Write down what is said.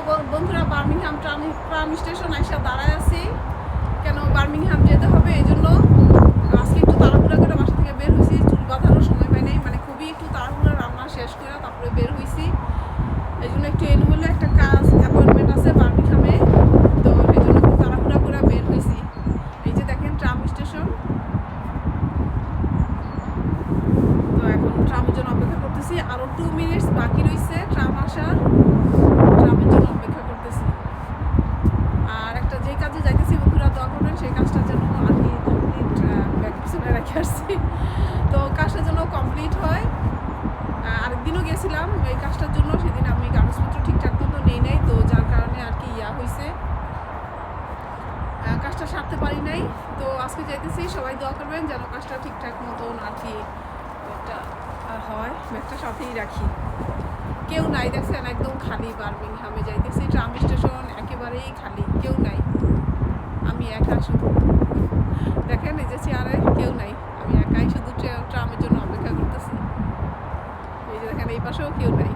বন্ধুরা Birmingham tram station এসে দাঁড়ায় আছি। কেন বার্মিংহাম যেতে হবে এই জন্য আজকে একটু তাড়াহুড়া করে বাসা থেকে বের হয়েছি। চুল বাঁধারও সময় পাই নাই, মানে খুবই একটু তাড়াহুড়া, রান্না শেষ করে তারপরে বের হয়েছি। এই জন্য একটু এলোমেলো একটা কাজ অ্যাপয়েন্টমেন্ট আছে বার্মিংহামে, তো এই জন্য একটু তাড়াহুড়া করে বের হয়েছি। এই যে দেখেন ট্রাম স্টেশন, তো এখন ট্রামের জন্য অপেক্ষা করতেছি। আরও 2 মিনিটস বাকি রয়েছে ট্রাম আসার, ট্রামের জন্য অপেক্ষা করতেছি। আর একটা যে কাজে যাইতেছি বন্ধুরা দোয়া করবেন, সেই কাজটা যেন আর কি কমপ্লিট, ব্যাগ পিছনে রেখে আসছি, তো কাজটা যেন কমপ্লিট হয়। আরেকদিনও গেছিলাম এই কাজটার জন্য, সেদিন আমি কাগজপত্র ঠিকঠাক মতো নেই নাই, তো যার কারণে আর কি হয়েছে, কাজটা সারতে পারি নাই। তো আজকে যাইতেছি, সবাই দোয়া করবেন যেন কাজটা ঠিকঠাক মতন আর কি একটা হয়। ব্যাগটা সাথেই রাখি। কেউ নাই দেখছেন, একদম খালি বার্মিংহামে যাইতেছি। ট্রাম স্টেশন একেবারেই খালি, কেউ নাই, আমি একা শুধু। দেখেন এই যে চেয়ারে কেউ নাই, আমি একাই শুধু ট্রামের জন্য অপেক্ষা করতেছি। এই যে দেখেন এই পাশেও কেউ নাই।